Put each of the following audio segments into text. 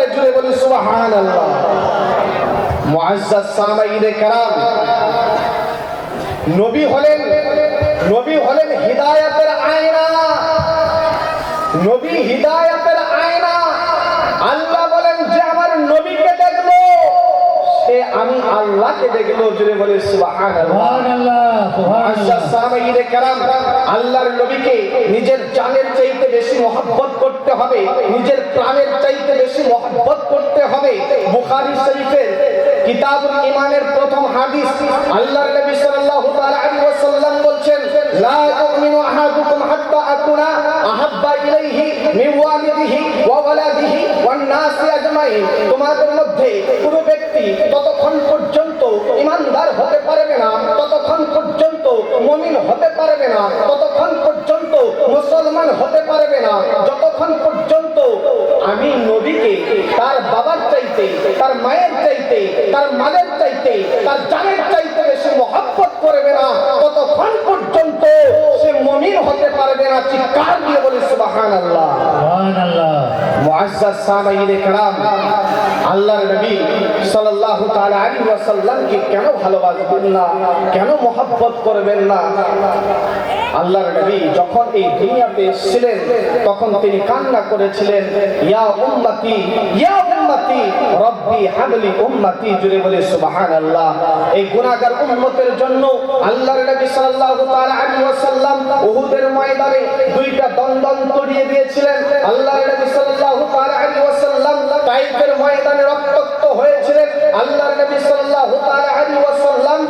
পারে, জুড়ে বলি সুবহানাল্লাহ। মুআজ্জাজ সামাঈনে কেরাম, নবী হলেন হিদায়াতের আয়না, নবী হিদায়াতের আয়না। আল্লাহ বলেন যে আমার নবীকে দেখলো সে আমি আল্লাহকে দেখলো, জুড়ে বলে সুবহানাল্লাহ। মুআজ্জাজ সামাঈনে কেরাম, আল্লাহর নবীকে নিজের জানের চাইতে বেশি মহব্বত করতে হবে, নিজের প্রাণের চাইতে বেশি মহব্বত করতে হবে। বুখারী শরীফের কিতাবুল ঈমানের প্রথম হাদিস, আল্লাহর নবী সাল্লাল্লাহু তাআলা আলাইহি ওয়াসাল্লাম বলছেন, লা ইউমিনু আহাদুকুম হাত্তা আকুনা আহাব্বা ইলাইহি মিন ওয়ালিদিহি ওয়া ওয়ালাদিহি ওয়ান নাসি আজমাইন। তোমাদের মধ্যে কোন ব্যক্তি ততক্ষণ পর্যন্ত ঈমানদার হতে পারবে না, ততক্ষণ পর্যন্ত মুমিন হতে পারবে না, ততক্ষণ পর্যন্ত মুসলমান হতে পারবে না, যতক্ষণ পর্যন্ত আমি নবীকে তার বাবার চাইতে, তার মায়ের চাইতে, তার মালের চাইতে, তার জানের চাইতে বেশি মহব্বত করবে না, ততক্ষণ পর্যন্ত সে মুমিন হতে পারবে না। চিৎকার দিয়ে বলি সুবহানাল্লাহ, সুবহানাল্লাহ। মুআজ্জাজ সামাঈনে কেরাম, আল্লাহর নবী সাল্লাল্লাহু তাআলা আলাইহি ওয়াসাল্লামকে কেন ভালোবাসবেন না, কেন মহব্বত করবেন না? আল্লাহর নবী যখন এই দুনিয়াতে এসেছিলেন তখন তিনি কান্না করেছিলেন, ইয়া উম্মতি ইয়া উম্মতি রব্বি হাবলি উম্মতি, জুড়ে বলে সুবহানাল্লাহ। এই গুনাহগার উম্মতের জন্য আল্লাহর নবী সাল্লাল্লাহু তাআলা আলাইহি ওয়াসাল্লাম উহুদের ময়দানে দুইটা দন্দন তড়িয়ে দিয়েছিলেন। আল্লাহর নবী সাল্লাল্লাহু তাআলা আলাইহি ওয়াসাল্লাম তাইফের ময়দানে রক্তাক্ত হয়েছিলেন। আল্লাহর নবী সাল্লাল্লাহু তাআলা আলাইহি ওয়াসাল্লাম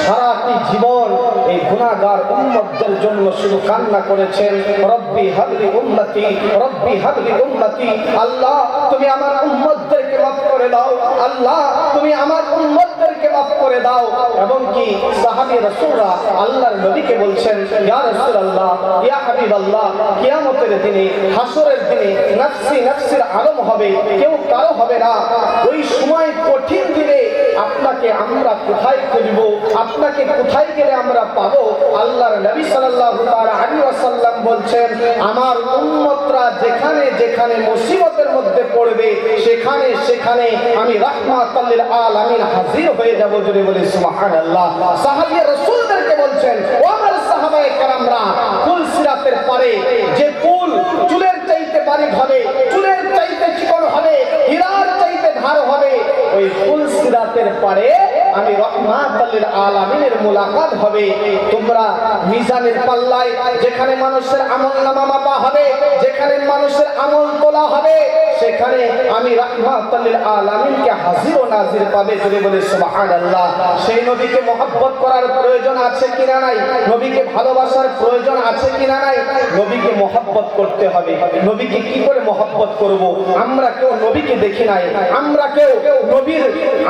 সারাটি জীবন এই গুনাহগার উম্মতদের জন্য শুধু কান্না করেছেন, রব্বি হাবলি উম্মতি রব্বি হাবলি উম্মতি। আল্লাহ তুমি আমার উম্মতদেরকে মাফ করে দাও, আল্লাহ তুমি আমার উম্মতদেরকে মাফ করে দাও। এবং কি সাহাবী রাসূলরা আল্লাহর নবীকে বলছেন, ইয়া রাসূলুল্লাহ ইয়া হাবিবাল্লাহ, কিয়ামতের দিনে হাসরের দিনে নফসি নফসির আলম হবে, কেউ কারো হবে না। ওই সময় কঠিন দিনে আপনাকে আমরা কোথায় খুঁজব, আপনাকে কোথায় গেলে আমরা পাবো? আল্লাহর নবী সাল্লাল্লাহু তাআলা আলাইহি ওয়াসাল্লাম বলছেন, আমার উম্মতরা যেখানে যেখানে মুসিবতের মধ্যে পড়বে সেখানে সেখানে আমি রাহমাতুল লিল আলামিন হাজির হয়ে যাব, জুড়ে বলে সুবহানাল্লাহ। সাহাবী রাসূলদেরকে বলছেন, ও আমার সাহাবায়ে কেরামরা, পুল সিরাতের পারে যে পুল চুলের চাইতে বারিক হবে, চুলের চাইতে চিকন হবে, হীরার চাইতে ধার হবে, ওই পুল সিরাতের পারে আমি রাহমাতুল লিল আলামিনের মুলাকাত হবে। তোমরা মিজানের পাল্লায় যেখানে মানুষের আমলনামা মাপা হবে, যেখানে মানুষের আমল তোলা হবে, সেখানে আমি রাহমাতুল লিল আলামিনকে হাজির ও নাজির পাবে, জুড়ে বলে সুবহানাল্লাহ। সেই নবীকে মহব্বত করার প্রয়োজন আছে কিনা নাই? নবীকে ভালোবাসার প্রয়োজন আছে কিনা নাই? নবীকে মহব্বত করতে হবে। নবীকে কি করে মহব্বত করব? আমরা কেউ নবীকে দেখি নাই, আমরা কেউ নবীর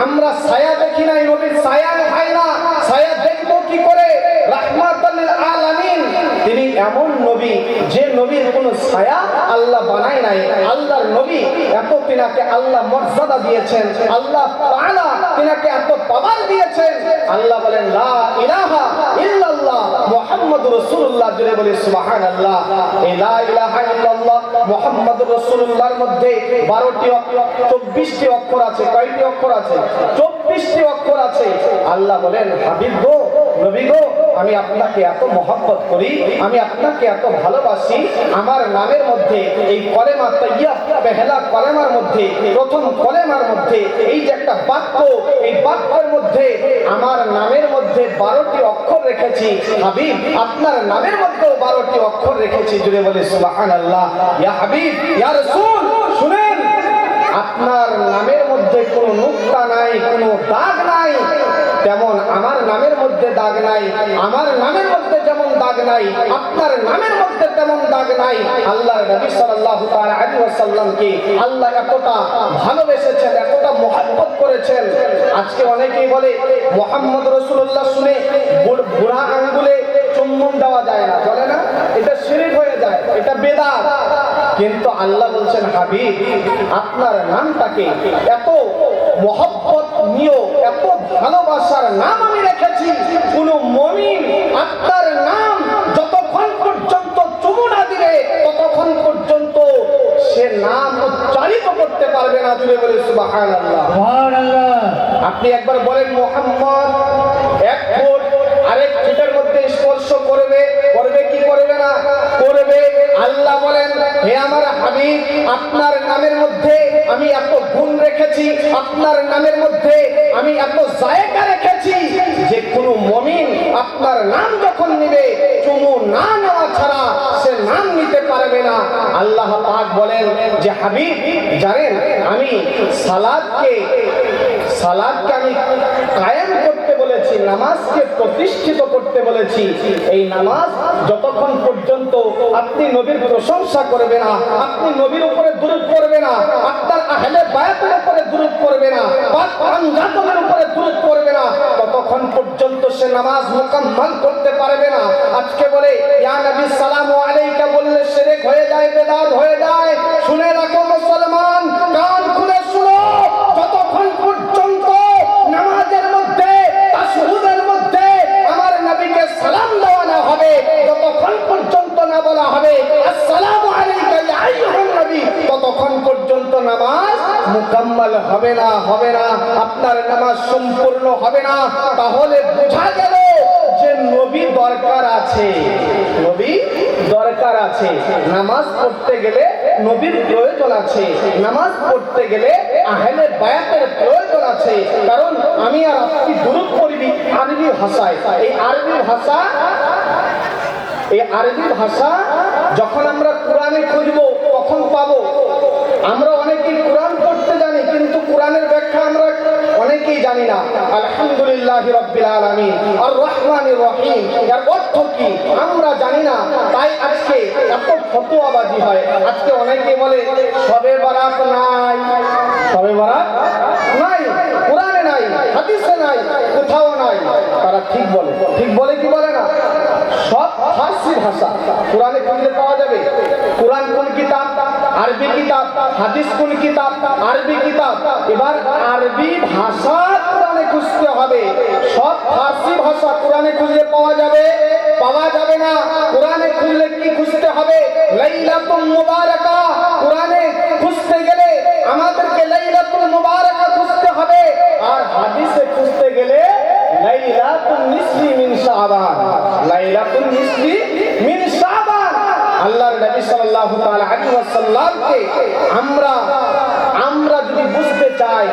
আমরা ছায়া দেখি নাই, নবীর ছায়া হয় না, ছায়া দেখবো কি করে? রাহমাতুল লিল আলামিন তিনি এমন নবী যে নবীর কোনো ছায়া আল্লাহ বানায় নাই। আল্লাহর নবী এত তিনাকে আল্লাহ মর্যাদা দিয়েছেন, আল্লাহ তাআলা তিনাকে এত পাওয়ার দিয়েছেন। আল্লাহ বলেন, লা ইলাহা ইল্লাল্লাহ মুহাম্মাদুর রাসূলুল্লাহ, জুড়ে বলে সুবহানাল্লাহ। এই লা ইলাহা ইল্লাল্লাহ মুহাম্মাদুর রাসূলুল্লাহর মধ্যে 12টি 24টি অক্ষর আছে। কয়টি অক্ষর আছে? 24টি অক্ষর আছে। আল্লাহ বলেন, হাবিব গো, নবী গো, আমি আপনাকে এত মহব্বত করি, আমি আপনাকে এত ভালোবাসি। আমার নামের মধ্যে এই কলেমা তাইয়্যিব, পেহলা কলেমার মধ্যে, প্রথম কলেমার মধ্যে এই যে একটা বাক্য, এই বাক্যের মধ্যে আমার নামের মধ্যে 12টি অক্ষর রেখেছি। হাবিব, আপনার নামের মধ্যেও 12টি অক্ষর রেখেছি, জুড়ে বলে সুবহানাল্লাহ। ইয়া হাবিব, ইয়া রাসূল, শুনেন, আপনার নামের মধ্যে কোনো নুকতা নাই, কোনো দাগ নাই, তেমন আমার নামের মধ্যে দাগ নাই। আমার নামের মধ্যে যেমন দাগ নাই, আপনার নামের মধ্যে তেমন দাগ নাই। আল্লাহর নবী সাল্লাল্লাহু তাআলা আলাইহি ওয়াসাল্লামকে আল্লাহ এতটা ভালোবেসেছেন, এতটা মহব্বত করেছেন। আজকে অনেকেই বলে মুহাম্মদ রাসূলুল্লাহ শুনে বুড়া আঙ্গুলে চুম্বন দেওয়া যায় না, বলে না, এটা শিরক হয়ে যায়, এটা বেদাত। কিন্তু আল্লাহ বলছেন, হাবিব, আপনার নামটাকে এত মহব্বত নিয়ে, এত ভালোবাসার নাম আমি রেখেছি, কোন মুমিন আপনার নাম যতক্ষণ পর্যন্ত চুমু না দিবে ততক্ষণ পর্যন্ত সে নাম চালিত করতে পারবে না। জুড়ে বলে সুবহানাল্লাহ। আপনি একবার বলেন মুহাম্মদ এক ফুট আরেক ফুটের মধ্যে স্পর্শ করবে, করবে কি করবে না? করবে। আল্লাহ বলেন হে আমার হাবিব, আপনার নামের মধ্যে আমি এত গুণ রেখেছি, আপনার নামের মধ্যে আমি এত জায়গা রেখেছি যে কোনো মুমিন আপনার নাম যখন নিবে চুমু না নেওয়া ছাড়া সে নাম নিতে পারবে না। আল্লাহ পাক বলেন যে হাবিব জানেন আমি সালাতকে আমি কায়েম করতে বলেছি, নামাজকে প্রতিষ্ঠিত করতে বলেছি। এই নামাজ যতক্ষণ পর্যন্ত আপনি নবীর প্রশংসা করবে না, আপনি নবীর উপরে দুরূদ পড়বে না, আপনার আহলে বায়াতের উপরে দুরূদ পড়বে না, পাক পাঞ্জাতের উপরে দুরূদ পড়বে না, ততক্ষণ পর্যন্ত সে নামাজ মুকাম্মাল করতে পারবে না। আজকে বলে ইয়া নবী সালামু আলাইকা বললে শিরক হয়ে যায়, বেদাত হয়ে যায়। শুনে রাখো মুসলমান, কান খুলে শুনো, যতক্ষণ পর্যন্ত নামাজের মধ্যে তাশহুদের মধ্যে আমার নবীকে সালাম দেওয়া না হবে, যতক্ষণ পর্যন্ত না বলা হবে আসসালামু আলাইকা ইয়া আইয়ুহান নবী, ততক্ষণ পর্যন্ত নামাজ মুকাম্মাল হবে না, আপনার নামাজ সম্পূর্ণ হবে না। তাহলে বোঝা গেল যে নবী দরকার আছে, নবী দরকার আছে। নামাজ পড়তে গেলে নবীর প্রয়োজন আছে, নামাজ পড়তে গেলে আহলে বায়াতের প্রয়োজন আছে। কারণ আমি আর আপনি দুরূদ পড়ি আরবি ভাষায়। এই আরবি ভাষা যখন আমরা কোরআনে খুঁজবো তখন পাবো। আমরা অনেকেই কোরআন পড়তে জানি কিন্তু কোরআনের ব্যাখ্যা আমরা অনেকেই জানি না। আলহামদুলিল্লাহি রাব্বিল আলামিন আর রহমানির রহিম এর অর্থ কি আমরা জানি না। তাই আজকে এত ফতোয়াবাজি হয়। আজকে অনেকে বলে শবে বরাত নাই, শবে বরাত নাই, কোরআনে নাই, হাদিসে নাই, কোথাও নাই। তারা ঠিক বলে কি বলে না? সব ফার্সি ভাষা, কোরআনে খুঁজলে পাওয়া যাবে। কোরআন কোন কিতাব? আরবি কিতাব। হাদিস কোন কিতাব? আরবি কিতাব। এবার আরবি ভাষা কোরআনে খুঁজতে হবে। সব ফার্সি ভাষা কোরআনে খুঁজলে পাওয়া যাবে না। কোরআনে খুঁজলে কি খুঁজতে হবে? লাইলাতুল মুবারাকা। কোরআনে খুঁজতে গেলে আমাদেরকে লাইলাতুল মুবারাকা খুঁজতে হবে। আর হাদিসে খুঁজতে গেলে লাইলাতুন নিসফি মিন শাবান, লাইলাতুন নিসফি মিন শাবান। আল্লাহর নবী সাল্লাল্লাহু তাআলা আলাইহি ওয়াসাল্লামকে আমরা যদি বুঝতে চাই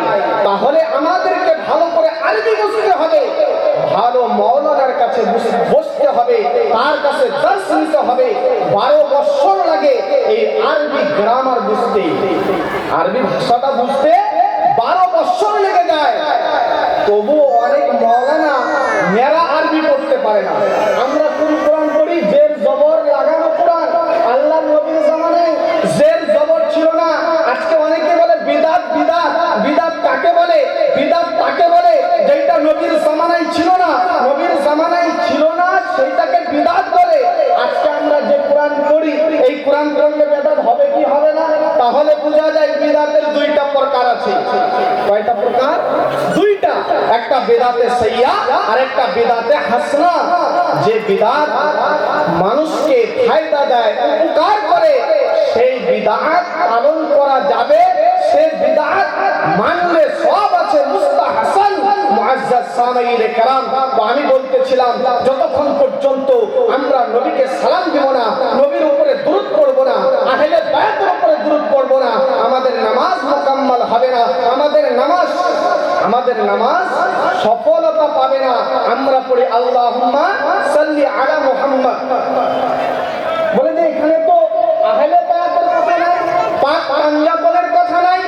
তাহলে আমাদেরকে ভালো করে আরবি বুঝতে হবে, ভালো মাওলানার কাছে বসতে হবে, তার কাছে দর্শ নিতে হবে। 12 বছর লাগে এই আরবি গ্রামার বুঝতে, আরবি ভাষাটা বুঝতে 12 বছর লেগে যায়। তবু অনেক মাওলানা মেরা আরবি পড়তে পারে না। আমরা কোরআন পড়ি জের জবর লাগানো কোরআন। আল্লাহর নবীর জামানায় জের জবর ছিল না। আজকে অনেকে বলে বিদআত, বিদআত কাকে বলে? বিদআত তাকে বলে যেটা নবীর জামানায় ছিল না, সেইটাকে বিদআত বলে। আজকে আমরা যে কোরআন পড়ি এই কোরআন পড়লে বিদআত হবে কি হবে না? তাহলে বোঝা যায় বিদআতের দুইটা প্রকার আছে। কয়টা প্রকার? দুইটা। একটা বিদআতে সাইয়্যা আর একটা বিদআতে হাসানা। যে বিদআত মানুষকে ফায়দা দেয়, উপকার করে, সেই বিদআত পালন করা যাবে। সেই বিদআত মানলে সব আছে, মুস্তাহসান। মুআজ্জাজ সামাঈনে কেরাম, তো আমি বলতেছিলাম যতক্ষণ পর্যন্ত আমরা নবীকে সালাম দিব না, নবীর উপরে দুরূদ পড়ব না, আহলে বায়াতের উপরে দুরূদ পড়ব না, আমাদের নামাজ মুকাম্মাল হবে না। আমাদের নামাজ সফলতা পাবে না। আমরা পড়ি আল্লাহুম্মা সাল্লি আলা মুহাম্মদ। বলে যে এখানে তো আহলে বায়াতের কথা নাই, পাক পাঞ্জাবের কথা নাই।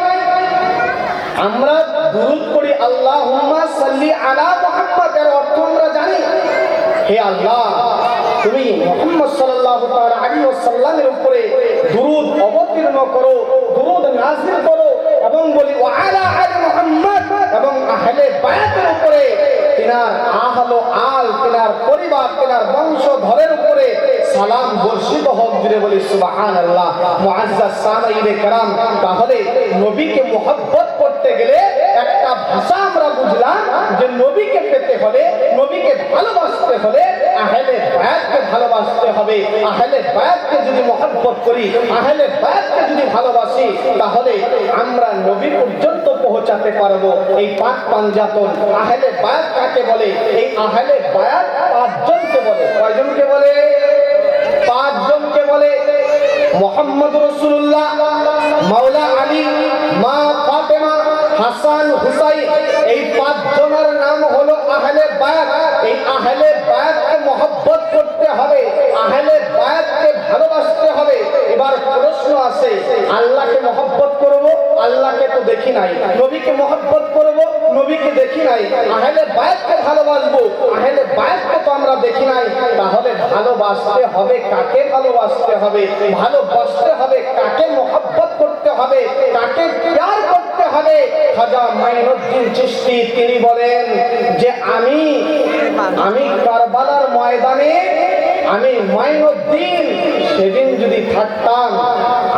আমরা দুরূদ পড়ি আল্লাহুম্মা সাল্লি আলা মুহাম্মদ, এর অর্থ আমরা জানি। হে আল্লাহ, তুমি মুহাম্মদ সাল্লাল্লাহু তাআলা আলাইহি ওয়াসাল্লামের উপরে দুরূদ অবতীর্ণ করো, দুরূদ নাযিল করো, এবং বলি ওয়া আলা আলি মুহাম্মদ, এবং আহলে বায়াতের উপরে, তিনার তিনার পরিবার, তিনার বংশধরের উপরে সালাম বর্ষিত হোক। জুড়ে বলি সুবহানাল্লাহ। মুআজ্জাজ সামাঈনে কেরাম, তাহলে নবীকে মুহাব্বত করতে গেলে একটা ভাষা আমরা বুঝলাম যে নবীকে পেতে হলে, নবীকে ভালোবাসতে হলে আহলে বায়াতকে ভালোবাসতে হবে। আহলে বায়াতকে যদি মহব্বত করি, আহলে বায়াতকে যদি ভালোবাসি, তাহলে আমরা নবী পর্যন্ত পৌঁছাতে পারবো। এই পাক পাঞ্জাতন আহলে বায়াত কাকে বলে? এই আহলে বায়াত পাঁচজনকে বলে। কয়জনকে বলে? পাঁচজনকে বলে। মুহাম্মদ রাসূলুল্লাহ, মাওলা আলী, মা ফাতেমা, হাসান, হুসাইন, এই পাঁচজনের নাম হলো আহলে বায়াত। এই আহলে বায়াতকে মহব্বত করতে হবে, আহলে বায়াতকে ভালোবাসতে হবে। এবার প্রশ্ন আসে, আল্লাহকে মহব্বত করব, আল্লাহকে তো দেখি নাই। নবীকে মহব্বত করব, নবীকে দেখি নাই। আহলে বায়াতকে ভালোবাসবো, আহলে বায়াতকে তো আমরা দেখি নাই। তাহলে ভালোবাসতে হবে কাকে? ভালোবাসতে হবে, ভালোবাসতে হবে কাকে? মহব্বত করতে হবে, কাকে প্যার করতে হবে? খাজা মাইনুদ্দিন চিশতি তিনি বলেন যে আমি কারবালার ময়দানে, আমি মাইনুদ্দিন সেদিন যদি থাকতাম,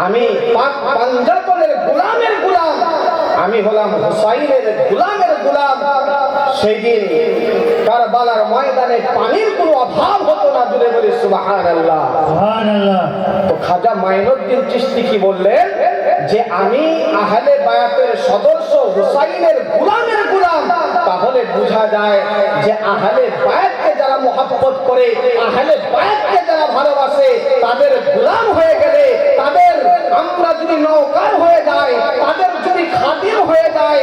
আমি পাক পাঞ্জাতনের গোলামের গোলাম, আমি হলাম হুসাইনের গোলামের গোলাম, সেদিন কারবালার ময়দানে পানির কোনো অভাব হতো না। জুড়ে বলি সুবহানাল্লাহ, সুবহানাল্লাহ। তো খাজা মাইনুদ্দিন চিশতি কি বললেন? যে আমি আহলে বায়াতের সদস্য, হুসাইনের গোলামের গোলাম। তাহলে বোঝা যায় যে আহলে বায়াতকে যারা মহব্বত করে, আহলে বায়াতকে যারা ভালোবাসে, তাদের গোলাম হয়ে গেলে, তাদের আমরা যদি নওকর হয়ে যাই, তাদের যদি খাদিম হয়ে যায়,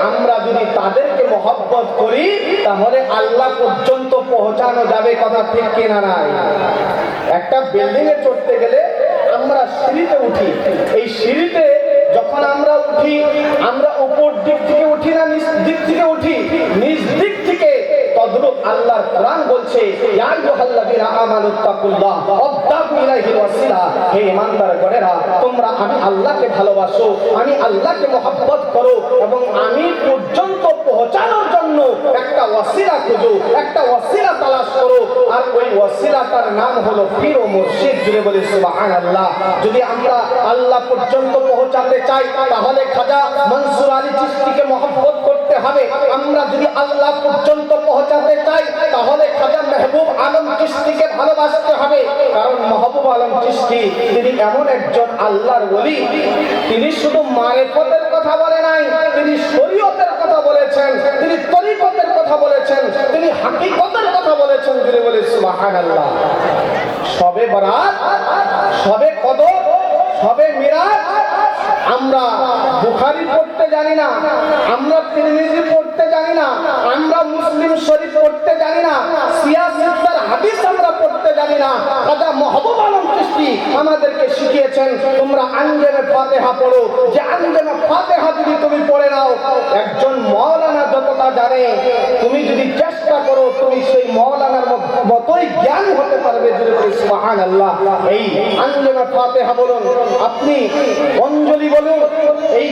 আমরা যদি তাদেরকে মহব্বত করি, তাহলে আল্লাহ পর্যন্ত পৌঁছানো যাবে। কথা ঠিক কিনা নাই? একটা বিল্ডিং এ চড়তে গেলে আমরা সিঁড়িতে উঠি। এই সিঁড়িতে যখন আমরা উঠি, আমরা উপর দিক থেকে উঠি না নিচ দিক থেকে উঠি? নিচ দিক থেকে। তদ্রূপ আল্লাহর কোরআন বলছে, ইয়া আইয়ুহাল্লাযীনা আমানুত্তাকুল্লাহ ওয়াবতাগু ইলাইহিল ওয়াসিলা। হে ঈমানদারগণেরা, তোমরা আমি আল্লাহকে ভালোবাসো, আমি আল্লাহকে মহব্বত করো, এবং আমি পর্যন্ত পৌঁছানোর জন্য একটা ওয়াসিলা খুঁজো, একটা ওয়াসিলা তালাশ করো। আর ওই ওয়াসিলাটার নাম হলো পীর ও মুর্শিদ। জুড়ে বলি সুবহানাল্লাহ। যদি আমরা আল্লাহ পর্যন্ত পৌঁছাতে চাই, তাহলে খাজা মনসুর আলী চিশতিকে মহব্বত করতে হবে। আমরা যদি আল্লাহ পর্যন্ত পৌঁছাতে চাই, তাহলে খাজা মেহবুব আলম চিশতিকে ভালোবাসতে হবে। কারণ মেহবুব আলম চিশতি তিনি এমন একজন আল্লাহর ওলি, তিনি শুধু মারিফতের কথা বলে নাই, তিনি শরীয়তের কথা বলেছেন, তিনি তরিকতের কথা বলেছেন, তিনি হাকিকতের কথা বলেছেন। জুড়ে বলে সুবহানাল্লাহ। সবে বরাত, সবে কদর, সবে মিরাজ আমরা বুখারী পড়তে জানি না, আমরা তিরমিজি পড়তে জানি না, আমরা মুসলিম শরীফ পড়তে জানি না, সিয়াসিত্তার হাদিস আমরা পড়তে জানি না। খাজা মেহবুব আলম চিশতি আমাদেরকে শিখিয়েছেন, তোমরা আঞ্জামে ফাতিহা পড়ো। যে আঞ্জামে ফাতিহা যদি তুমি পড়ে নাও, একজন মাওলানা যতটা জানে, তুমি যদি চেষ্টা করো, তুমি সেই মাওলানার মতোই জ্ঞান হতে পারবে। যদি সুবহানাল্লাহ। এই আঞ্জামে ফাতিহা বলুন, আপনি অঞ্জলি বলুন, এই